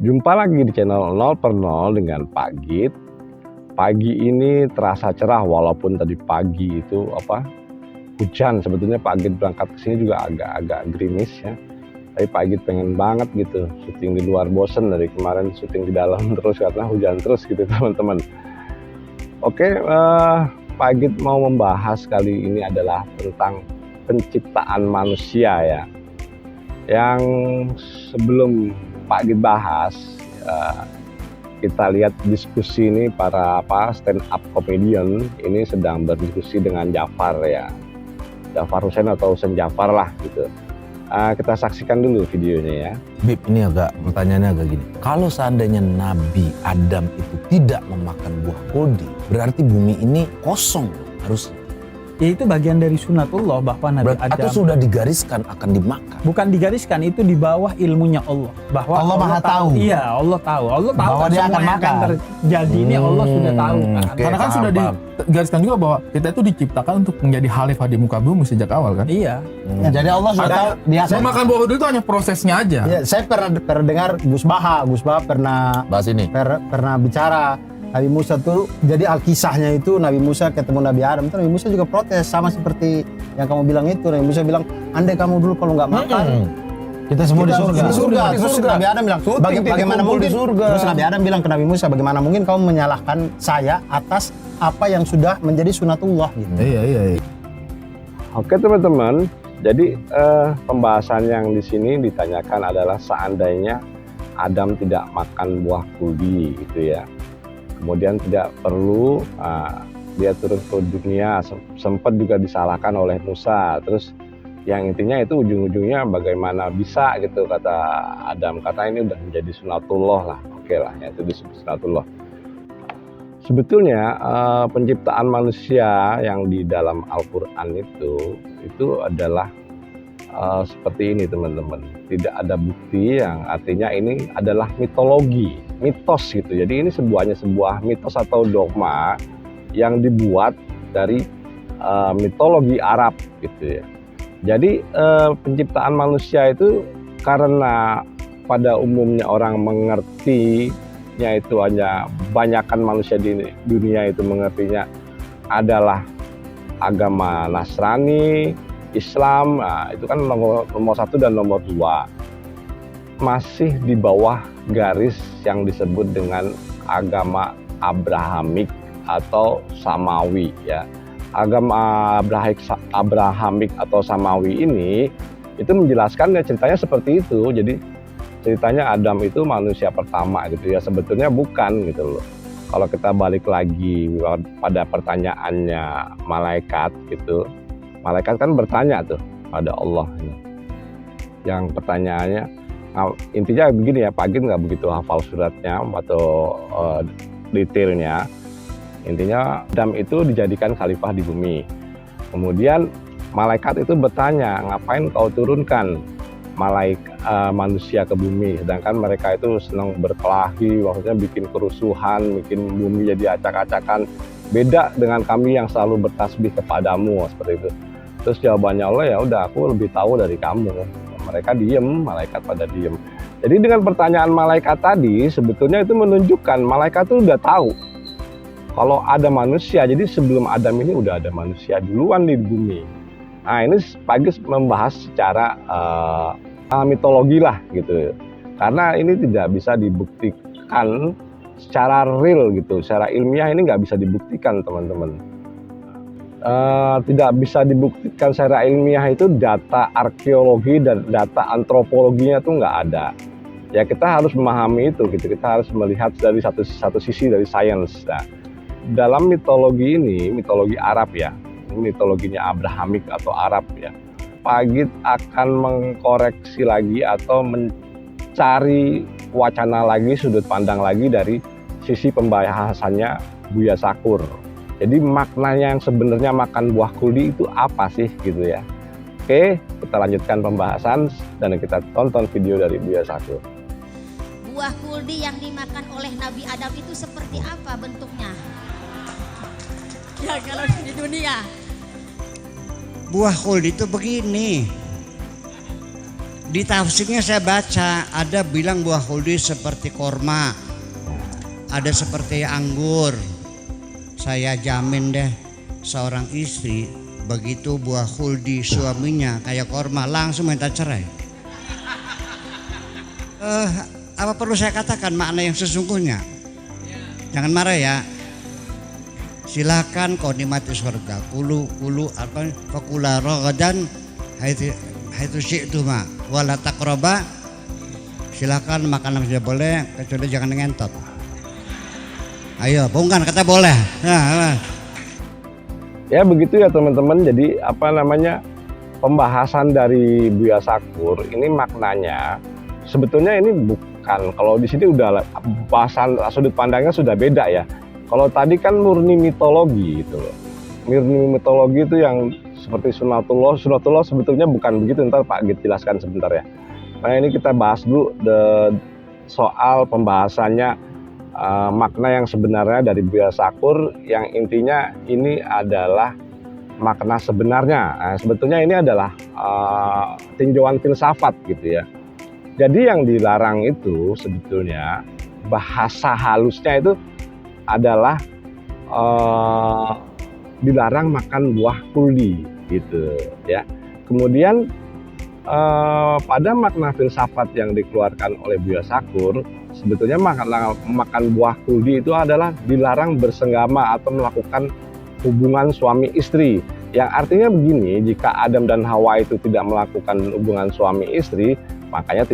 Jumpa lagi di channel 0 per 0 dengan Pak Git. Pagi ini terasa cerah walaupun tadi pagi itu hujan. Sebetulnya Pak Git berangkat ke sini juga agak gerimis ya. Tapi Pak Git pengen banget gitu syuting di luar, bosen dari kemarin syuting di dalam terus karena hujan terus gitu teman-teman. Oke, Pak Git mau membahas kali ini adalah tentang penciptaan manusia ya. Yang sebelum Pak Git bahas, kita lihat diskusi ini para stand up comedian ini sedang berdiskusi dengan Jafar ya, Jafar Hussein atau Hussein Jafar lah gitu. Kita saksikan dulu videonya ya. Bib, ini pertanyaannya agak gini. Kalau seandainya Nabi Adam itu tidak memakan buah kuldi, berarti bumi ini kosong harusnya. Ya itu bagian dari sunatullah bahwa Nabi Adam. Atau sudah digariskan akan dimakan? Bukan digariskan, itu di bawah ilmunya Allah. Bahwa Allah Maha tahu. Iya, Allah tahu. Allah tahu bahwa kan dia semua akan yang makan. terjadi ini Allah sudah tahu. Oke, Karena kan paham, sudah digariskan juga bahwa kita itu diciptakan untuk menjadi khalifah di muka bumi sejak awal kan. Iya. Ya, jadi Allah sudah tahu dia Saya makan buah kuldi itu hanya prosesnya aja. Ya, saya pernah dengar Gus Baha pernah bahas ini. pernah bicara Nabi Musa tuh, jadi alkisahnya itu Nabi Musa ketemu Nabi Adam itu Nabi Musa juga protes sama seperti yang kamu bilang itu. Nabi Musa bilang, andai kamu dulu kalau nggak makan Kita semua di surga. Di surga. Terus Nabi Adam bilang, bagaimana mungkin di surga. Terus Nabi Adam bilang ke Nabi Musa, bagaimana mungkin kamu menyalahkan saya atas apa yang sudah menjadi sunatullah gitu. Iya. Oke teman-teman, jadi pembahasan yang di sini ditanyakan adalah seandainya Adam tidak makan buah kuldi gitu ya. Kemudian tidak perlu dia turun ke dunia, sempat juga disalahkan oleh Musa. Terus yang intinya itu ujung-ujungnya bagaimana bisa gitu kata Adam, kata ini udah menjadi sunatullah lah. Oke lah ya, itu disebut sunatullah. Sebetulnya penciptaan manusia yang di dalam Al-Quran itu adalah seperti ini teman-teman. Tidak ada bukti, yang artinya ini adalah mitologi, mitos gitu. Jadi ini sebuah mitos atau dogma yang dibuat dari mitologi Arab gitu ya. Jadi penciptaan manusia itu karena pada umumnya orang mengertinya itu hanya banyakkan manusia di dunia itu mengertinya adalah agama Nasrani, Islam, itu kan nomor 1 dan nomor 2 masih di bawah garis yang disebut dengan agama Abrahamik atau Samawi ya. Agama Abrahamik atau Samawi ini itu menjelaskan ya ceritanya seperti itu. Jadi ceritanya Adam itu manusia pertama gitu ya, sebetulnya bukan gitu loh. Kalau kita balik lagi pada pertanyaannya malaikat gitu, malaikat kan bertanya tuh pada Allah. Yang pertanyaannya, intinya begini ya, Pak Git nggak begitu hafal suratnya atau detailnya. Intinya Adam itu dijadikan khalifah di bumi. Kemudian malaikat itu bertanya, ngapain kau turunkan manusia ke bumi? Sedangkan mereka itu senang berkelahi, maksudnya bikin kerusuhan, bikin bumi jadi acak-acakan. Beda dengan kami yang selalu bertasbih kepadamu, seperti itu. Terus jawabannya Allah, ya udah aku lebih tahu dari kamu. Mereka diem, malaikat pada diem. Jadi dengan pertanyaan malaikat tadi sebetulnya itu menunjukkan malaikat itu udah tahu kalau ada manusia. Jadi sebelum Adam ini udah ada manusia duluan di bumi. Nah ini Pak Git membahas secara mitologi lah gitu. Karena ini tidak bisa dibuktikan secara real gitu, secara ilmiah ini nggak bisa dibuktikan teman-teman. Tidak bisa dibuktikan secara ilmiah itu data arkeologi dan data antropologinya tuh nggak ada. Ya kita harus memahami itu gitu, kita harus melihat dari satu sisi dari sains. Nah, dalam mitologi ini, mitologi Arab ya, ini mitologinya Abrahamik atau Arab ya, Pak Git akan mengkoreksi lagi atau mencari wacana lagi, sudut pandang lagi dari sisi pembahasannya Buya Sakur. Jadi maknanya yang sebenarnya makan buah kuldi itu apa sih gitu ya. Oke, kita lanjutkan pembahasan dan kita tonton video dari Buya Sakur. Buah kuldi yang dimakan oleh Nabi Adam itu seperti apa bentuknya? Ya kalau di dunia. Buah kuldi itu begini. Di tafsirnya saya baca ada bilang buah khuldi seperti korma, ada seperti anggur. Saya jamin deh seorang istri begitu buah khuldi suaminya kayak korma langsung minta cerai. Apa perlu saya katakan makna yang sesungguhnya? Jangan marah ya. Silakan kau nikmati surga. Kulu apa? Fakula ragadan haitsu syi'tuma wala taqraba. Silakan makan saja boleh kecuali jangan ngentot. Ayo, bongkar kata boleh. Ya begitu ya teman-teman. Jadi apa namanya, pembahasan dari Buya Sakur ini maknanya sebetulnya ini bukan, kalau di sini udah bahasan sudut pandangnya sudah beda ya. Kalau tadi kan murni mitologi gitu loh. Murni mitologi itu yang seperti sunatullah sebetulnya bukan begitu. Ntar Pak Git jelaskan sebentar ya. Nah ini kita bahas dulu soal pembahasannya makna yang sebenarnya dari Buya Sakur, yang intinya ini adalah makna sebenarnya. Nah, sebetulnya ini adalah tinjauan filsafat gitu ya. Jadi yang dilarang itu sebetulnya bahasa halusnya itu adalah dilarang makan buah khuldi gitu ya. Kemudian pada makna filsafat yang dikeluarkan oleh Buya Sakur, sebetulnya makan buah khuldi itu adalah dilarang bersenggama atau melakukan hubungan suami istri. Yang artinya begini, jika Adam dan Hawa itu tidak melakukan hubungan suami istri, makanya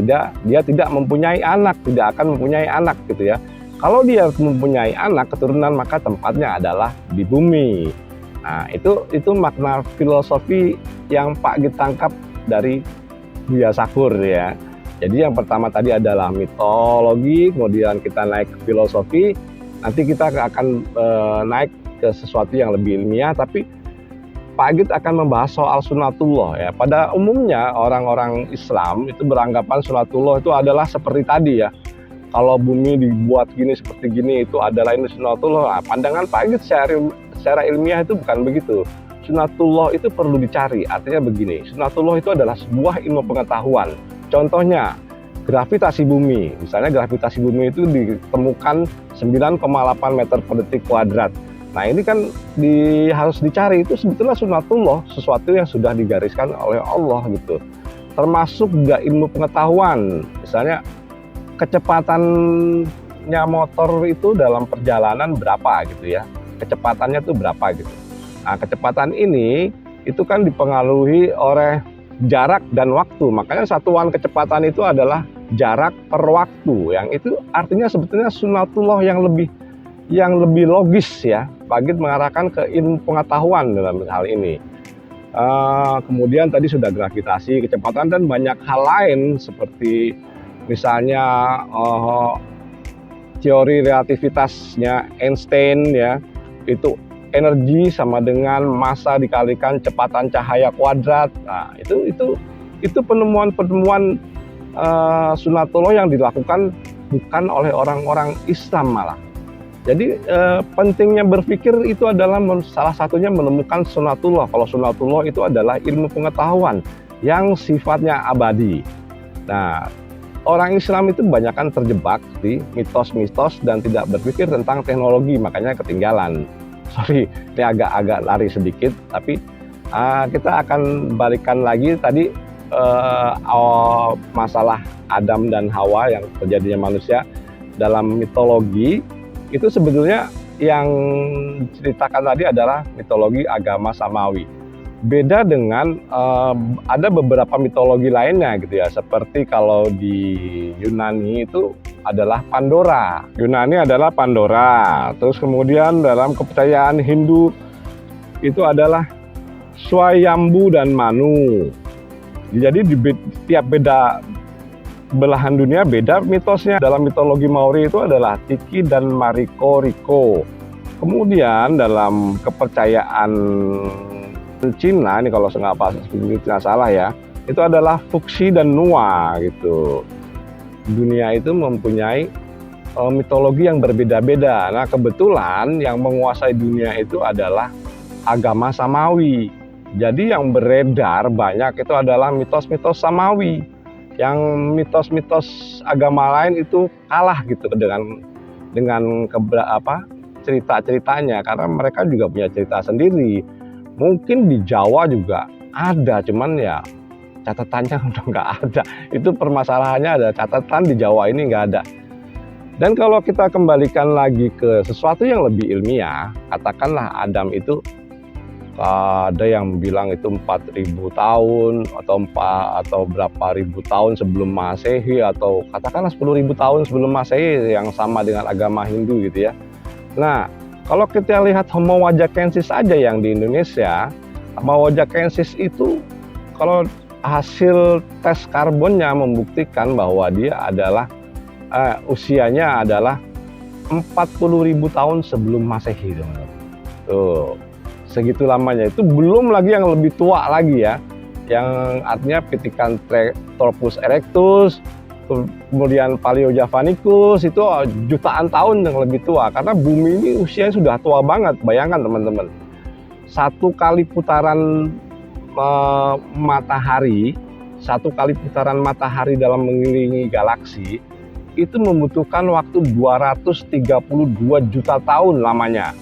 dia tidak mempunyai anak, tidak akan mempunyai anak gitu ya. Kalau dia mempunyai anak keturunan, maka tempatnya adalah di bumi. Nah, itu makna filosofi yang Pak Git tangkap dari Buya Sakur ya. Jadi yang pertama tadi adalah mitologi, kemudian kita naik ke filosofi, nanti kita akan naik ke sesuatu yang lebih ilmiah, tapi Pak Git akan membahas soal sunatullah ya. Pada umumnya orang-orang Islam itu beranggapan sunatullah itu adalah seperti tadi ya. Kalau bumi dibuat gini seperti gini itu adalah ini sunatullah. Nah, pandangan Pak Git secara ilmiah itu bukan begitu. Sunatullah itu perlu dicari. Artinya begini, sunatullah itu adalah sebuah ilmu pengetahuan. Contohnya gravitasi bumi. Misalnya gravitasi bumi itu ditemukan 9,8 meter per detik kuadrat. Nah ini kan harus dicari, itu sebetulnya sunatullah, sesuatu yang sudah digariskan oleh Allah gitu. Termasuk juga ilmu pengetahuan, misalnya kecepatannya motor itu dalam perjalanan berapa gitu ya, kecepatannya itu berapa gitu. Nah kecepatan ini itu kan dipengaruhi oleh jarak dan waktu, makanya satuan kecepatan itu adalah jarak per waktu, yang itu artinya sebetulnya sunatullah yang lebih logis ya. Pak Git mengarahkan ke ilmu pengetahuan dalam hal ini. Kemudian tadi sudah gravitasi, kecepatan, dan banyak hal lain seperti misalnya teori relativitasnya Einstein ya, itu energi sama dengan massa dikalikan kecepatan cahaya kuadrat. Nah, itu penemuan-penemuan sunatullah yang dilakukan bukan oleh orang-orang Islam malah. Jadi pentingnya berpikir itu adalah salah satunya menemukan sunatullah. Kalau sunatullah itu adalah ilmu pengetahuan yang sifatnya abadi. Nah, orang Islam itu kebanyakan terjebak di mitos-mitos dan tidak berpikir tentang teknologi, makanya ketinggalan. Sorry, ini agak lari sedikit, tapi kita akan balikan lagi tadi masalah Adam dan Hawa yang terjadinya manusia dalam mitologi. Itu sebetulnya yang diceritakan tadi adalah mitologi agama Samawi. Beda dengan ada beberapa mitologi lainnya gitu ya, seperti kalau di Yunani itu adalah Pandora. Yunani adalah Pandora. Terus kemudian dalam kepercayaan Hindu itu adalah Swayambu dan Manu. Jadi di tiap belahan dunia beda mitosnya. Dalam mitologi Maori itu adalah Tiki dan Mariko Riko. Kemudian dalam kepercayaan Cina, ini kalau nggak salah ya, itu adalah Fuxi dan Nua gitu. Dunia itu mempunyai mitologi yang berbeda-beda. Nah kebetulan yang menguasai dunia itu adalah agama Samawi. Jadi yang beredar banyak itu adalah mitos-mitos Samawi. Yang mitos-mitos agama lain itu kalah gitu dengan cerita-ceritanya, karena mereka juga punya cerita sendiri. Mungkin di Jawa juga ada, cuman ya catatannya udah nggak ada. Itu permasalahannya, ada catatan, di Jawa ini nggak ada. Dan kalau kita kembalikan lagi ke sesuatu yang lebih ilmiah, katakanlah Adam itu, ada yang bilang itu 4.000 tahun atau berapa ribu tahun sebelum Masehi, atau katakanlah 10.000 tahun sebelum Masehi, yang sama dengan agama Hindu gitu ya. Nah, kalau kita lihat Homo wajakensis aja yang di Indonesia, Homo wajakensis itu kalau hasil tes karbonnya membuktikan bahwa dia adalah usianya adalah 40.000 tahun sebelum Masehi, teman-teman. Tuh, segitu lamanya. Itu belum lagi yang lebih tua lagi ya, yang artinya Pithecanthropus erectus, kemudian Paleojavanicus, itu jutaan tahun yang lebih tua, karena bumi ini usianya sudah tua banget. Bayangkan teman-teman, satu kali putaran matahari dalam mengelilingi galaksi itu membutuhkan waktu 232 juta tahun lamanya,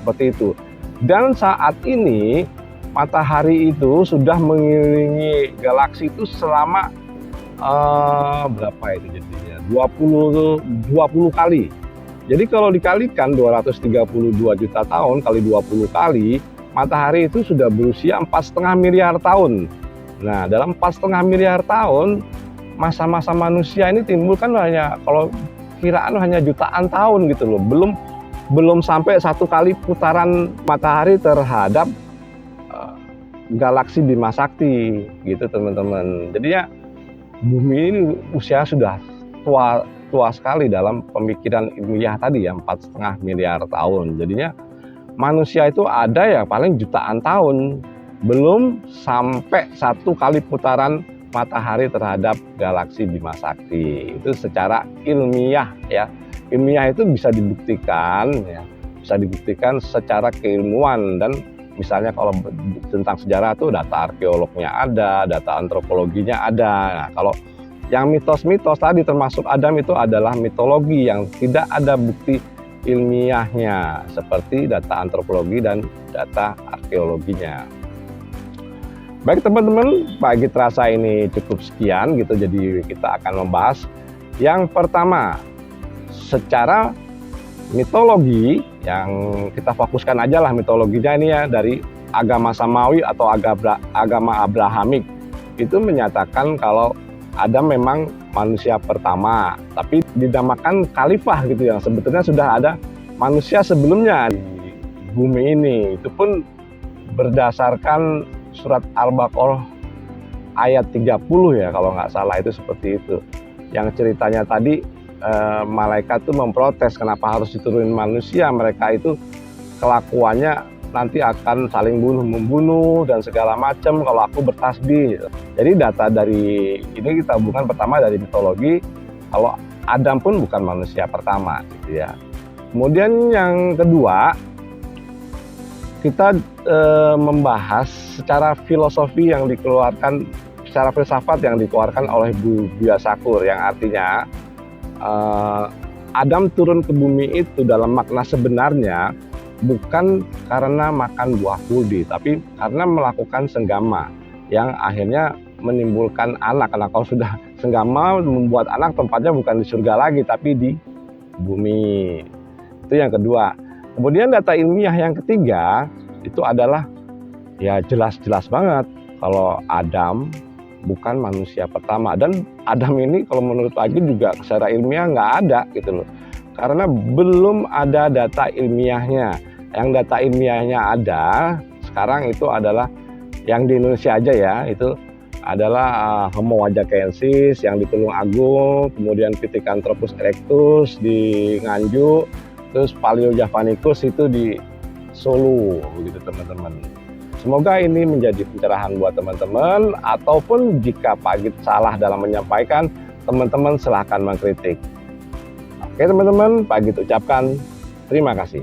seperti itu. Dan saat ini matahari itu sudah mengelilingi galaksi itu selama berapa itu jadinya? 20 kali. Jadi kalau dikalikan 232 juta tahun kali 20 kali, matahari itu sudah berusia 4,5 miliar tahun. Nah, dalam 4,5 miliar tahun, masa-masa manusia ini timbul kan hanya, kalau kiraan hanya jutaan tahun gitu loh. Belum sampai satu kali putaran matahari terhadap galaksi Bima Sakti gitu teman-teman. Jadinya bumi ini usia sudah tua sekali dalam pemikiran ilmiah tadi ya, 4,5 miliar tahun. Jadinya manusia itu ada ya paling jutaan tahun, belum sampai satu kali putaran matahari terhadap galaksi Bima Sakti. Itu secara ilmiah ya. Ilmiah itu bisa dibuktikan ya, bisa dibuktikan secara keilmuan. Dan misalnya kalau tentang sejarah tuh data arkeolognya ada, data antropologinya ada. Nah, kalau yang mitos-mitos tadi termasuk Adam itu adalah mitologi yang tidak ada bukti ilmiahnya, seperti data antropologi dan data arkeologinya. Baik teman-teman, bagi terasa ini cukup sekian gitu. Jadi kita akan membahas yang pertama secara mitologi, yang kita fokuskan aja lah mitologinya ini ya, dari agama Samawi atau agama Abrahamik. Itu menyatakan kalau Adam memang manusia pertama, tapi dinamakan khalifah gitu, yang sebetulnya sudah ada manusia sebelumnya di bumi ini. Itu pun berdasarkan surat Al-Baqarah ayat 30 ya kalau nggak salah, itu seperti itu. Yang ceritanya tadi malaikat tuh memprotes kenapa harus diturunin manusia, mereka itu kelakuannya nanti akan saling bunuh-membunuh dan segala macam kalau aku bertasbih. Jadi data dari ini kita hubungkan pertama dari mitologi, kalau Adam pun bukan manusia pertama gitu ya. Kemudian yang kedua, kita membahas secara filosofi yang dikeluarkan, secara filsafat yang dikeluarkan oleh Buya Shakur, yang artinya Adam turun ke bumi itu dalam makna sebenarnya bukan karena makan buah kuldi, tapi karena melakukan senggama yang akhirnya menimbulkan anak. Karena kalau sudah senggama membuat anak, tempatnya bukan di surga lagi tapi di bumi. Itu yang kedua. Kemudian data ilmiah yang ketiga itu adalah ya jelas-jelas banget kalau Adam bukan manusia pertama. Dan Adam ini kalau menurut Agi juga secara ilmiah nggak ada gitu loh, karena belum ada data ilmiahnya. Yang data ilmiahnya ada sekarang itu adalah yang di Indonesia aja ya, itu adalah Homo wajakensis yang di Tulung Agung, kemudian Pithecanthropus erectus di Nganjuk, terus Paleojavanicus itu di Solo begitu teman-teman. Semoga ini menjadi pencerahan buat teman-teman, ataupun jika Pak Agit salah dalam menyampaikan, teman-teman silahkan mengkritik. Oke teman-teman, Pak Agit ucapkan terima kasih.